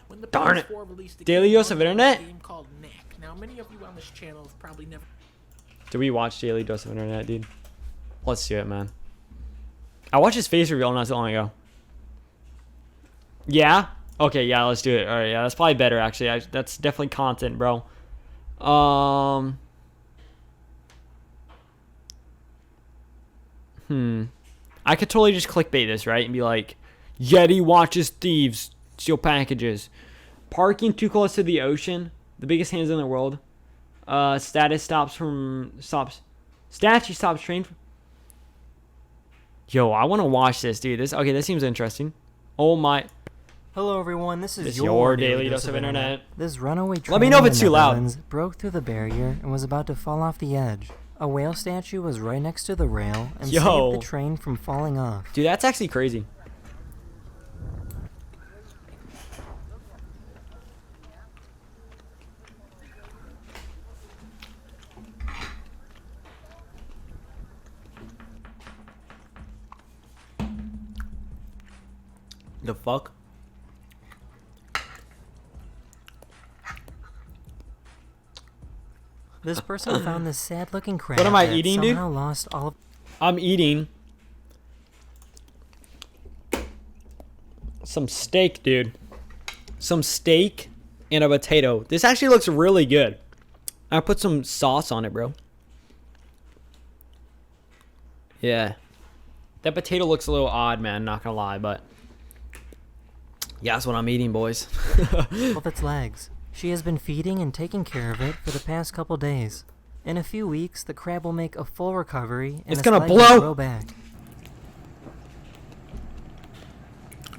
when the Darn it. PS4 released a Daily Dose of Internet? game called Neck. Now, many of you on this channel have probably never. Did we watch Daily Dose of Internet, dude? Let's do it, man. I watched his face reveal not so long ago. Yeah? Okay, yeah, let's do it. All right, yeah, that's probably better, actually. That's definitely content, bro. I could totally just clickbait this, right? And be like, Yeti watches thieves steal packages. Parking too close to the ocean. The biggest hands in the world. Statue stops train. Yo, I want to watch this, dude. This seems interesting. Oh my. Hello everyone, this is It's your daily dose of internet. This runaway train Let me know if in it's the too loud. Netherlands broke through the barrier and was about to fall off the edge. A whale statue was right next to the rail and saved the train from falling off. Dude, that's actually crazy. The fuck? This person found this sad-looking crab. What am I that eating, dude? somehow lost all of. I'm eating some steak, dude. Some steak and a potato. This actually looks really good. I put some sauce on it, bro. Yeah. That potato looks a little odd, man. Not gonna lie, but yeah, that's what I'm eating, boys. of its legs. She has been feeding and taking care of it for the past couple days. In a few weeks, the crab will make a full recovery and It's its gonna legs blow. will grow back.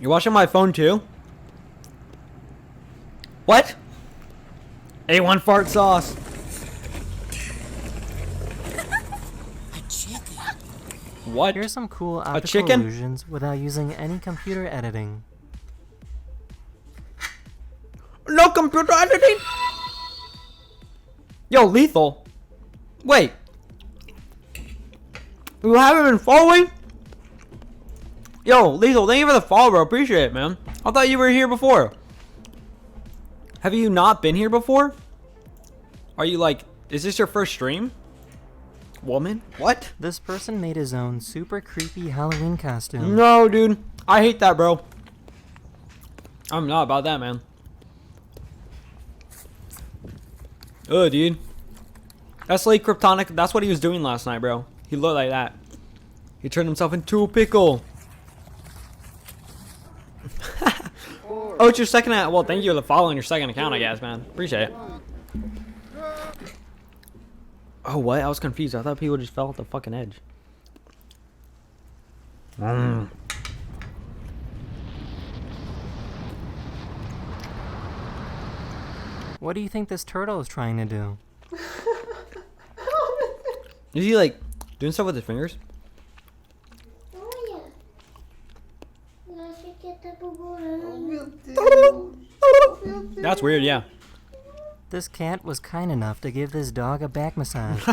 You're watching my phone too? What? A1 fart sauce. What? Here's some cool optical chicken? illusions without using any computer editing. No computer editing? Yo, Lethal. Wait. You haven't been following? Yo, Lethal, thank you for the follow, bro. Appreciate it, man. I thought you were here before. Have you not been here before? Are you like, is this your first stream? Woman? What? This person made his own super creepy Halloween costume. No, dude. I hate that, bro. I'm not about that, man. Oh, dude. That's like Kryptonic. That's what he was doing last night, bro. He looked like that. He turned himself into a pickle. Oh, it's your second account. Well, thank you for following your second account, I guess, man. Appreciate it. Oh, what? I was confused. I thought people just fell off the fucking edge. What do you think this turtle is trying to do? Is he like doing stuff with his fingers? That's weird, yeah. This cat was kind enough to give this dog a back massage.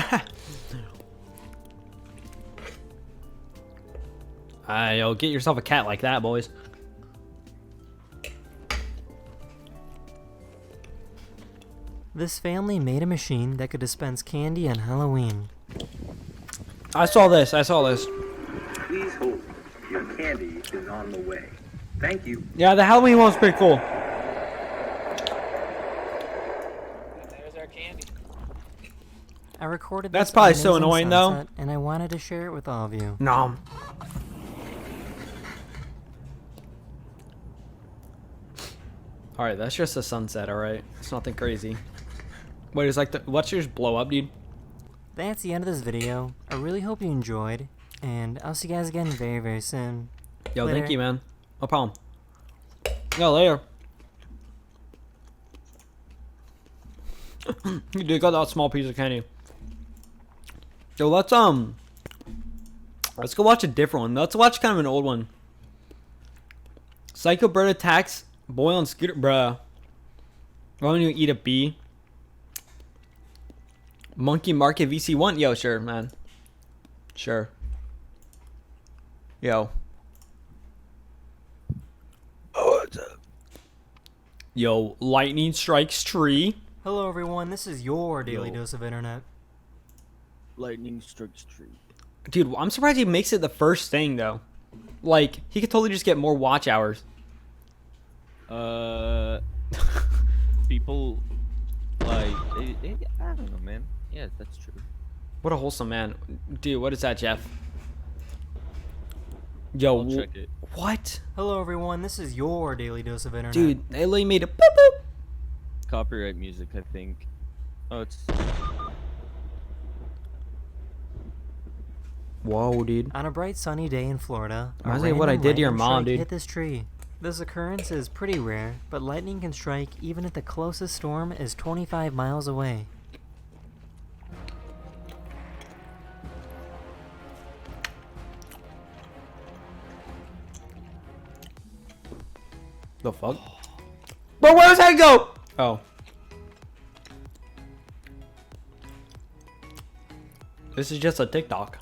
Yo, get yourself a cat like that, boys. This family made a machine that could dispense candy on Halloween. I saw this. Please hold. Your candy is on the way. Thank you. Yeah, the Halloween one was pretty cool. There's our candy. I recorded That's this probably so amazing annoying, though. sunset, and I wanted to share it with all of you. Nom. Alright, that's just a sunset, alright? It's nothing crazy. Wait, is like the what's yours blow up, dude? That's the end of this video. I really hope you enjoyed, and I'll see you guys again very, very soon. Yo, Later. thank you, man. No problem. Yo, later. You did got that small piece of candy. Yo, let's go watch a different one. Let's watch kind of an old one. Psycho bird attacks boy on scooter, bruh. Why don't you eat a bee? Monkey Market VC1? Yo, sure, man. Sure. Yo. Oh, what's up? Yo, lightning strikes tree. Hello everyone, this is your daily Yo. dose of internet. Lightning strikes tree. Dude, I'm surprised he makes it the first thing though. Like, he could totally just get more watch hours. People like I don't know, man. Yeah, that's true. What a wholesome man. Dude, what is that, Jeff? Yo, I'll check it. what? Hello everyone, this is your daily dose of internet. Dude, they literally made a boop boop. Copyright music, I think. Oh, it's Whoa, dude. On a bright sunny day in Florida, a Reminds me of what I random did to your lightning mom, strike dude. hit this tree. This occurrence is pretty rare, but lightning can strike even if the closest storm is 25 miles away. The fuck? Bro, where does that go? Oh. This is just a TikTok.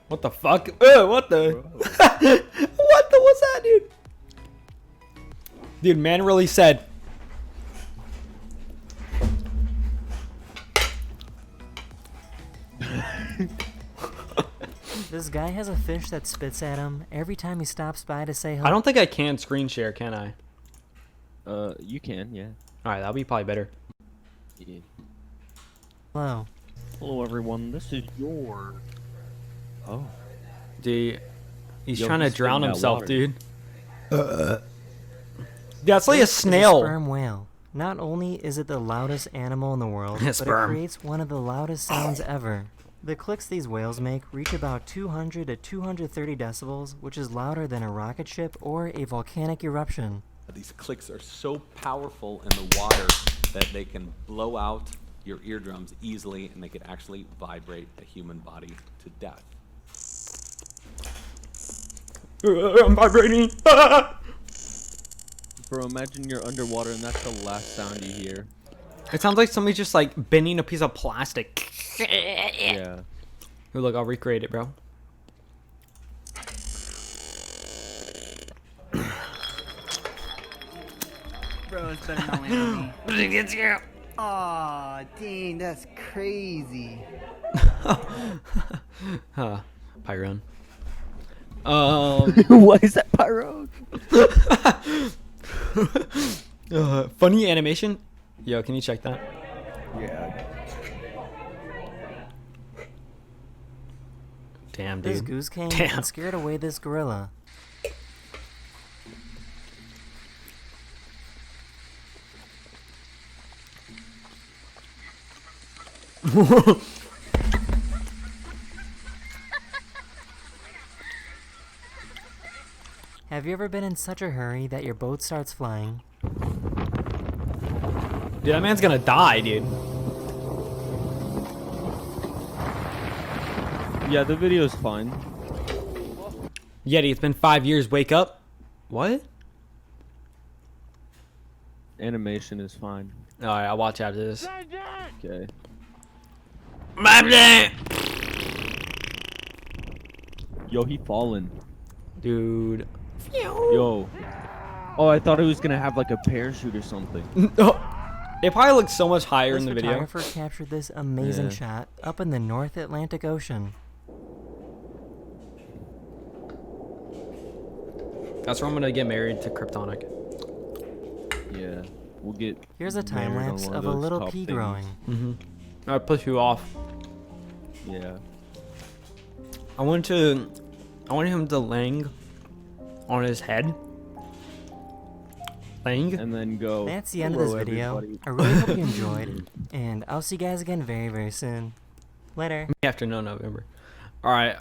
What the fuck? What the? What the? What's that, dude? Dude, man really said. This guy has a fish that spits at him every time he stops by to say hello. I don't think I can screen share, can I? you can, yeah. Alright, that'll be probably better. Yeah. Hello. Hello, everyone. This is your. Oh. Dude, he's Yo, trying to he's drown spitting out himself, water. dude. That's like a This is snail. sperm whale. Not only is it the loudest animal in the world, but it Sperm. creates one of the loudest sounds ever. The clicks these whales make reach about 200 to 230 decibels, which is louder than a rocket ship or a volcanic eruption. These clicks are so powerful in the water that they can blow out your eardrums easily, and they could actually vibrate a human body to death. I'm vibrating. Bro, imagine you're underwater and that's the last sound you hear. It sounds like somebody's just like bending a piece of plastic. Yeah. Ooh, look, I'll recreate it, bro. Bro, it's better not land on me. Aw, dang, that's crazy. Huh, Pyron. Why is that pyro? Funny animation. Yo, can you check that? Yeah. Damn, This dude. goose came Damn. and scared away this gorilla. Have you ever been in such a hurry that your boat starts flying? Dude, that man's gonna die, dude. Yeah, the video's fine. Yeti, it's been 5 years. Wake up. What? Animation is fine. All right, I'll watch after this. Okay. Yo, he fallen. Dude. Yo. Oh, I thought it was gonna have like a parachute or something. It probably looks so much higher This in the video. photographer captured this amazing Yeah. shot up in the North Atlantic Ocean. That's where I'm gonna get married to Kryptonic. Yeah. We'll get. Here's a time married on lapse one of a those little top pea things. growing. Mm-hmm. I'll push you off. Yeah. I want him to lang on his head. Lang. And then go. That's the end of this "Hello, video. everybody." I really hope you enjoyed, and I'll see you guys again very, very soon. Later. After November. All right.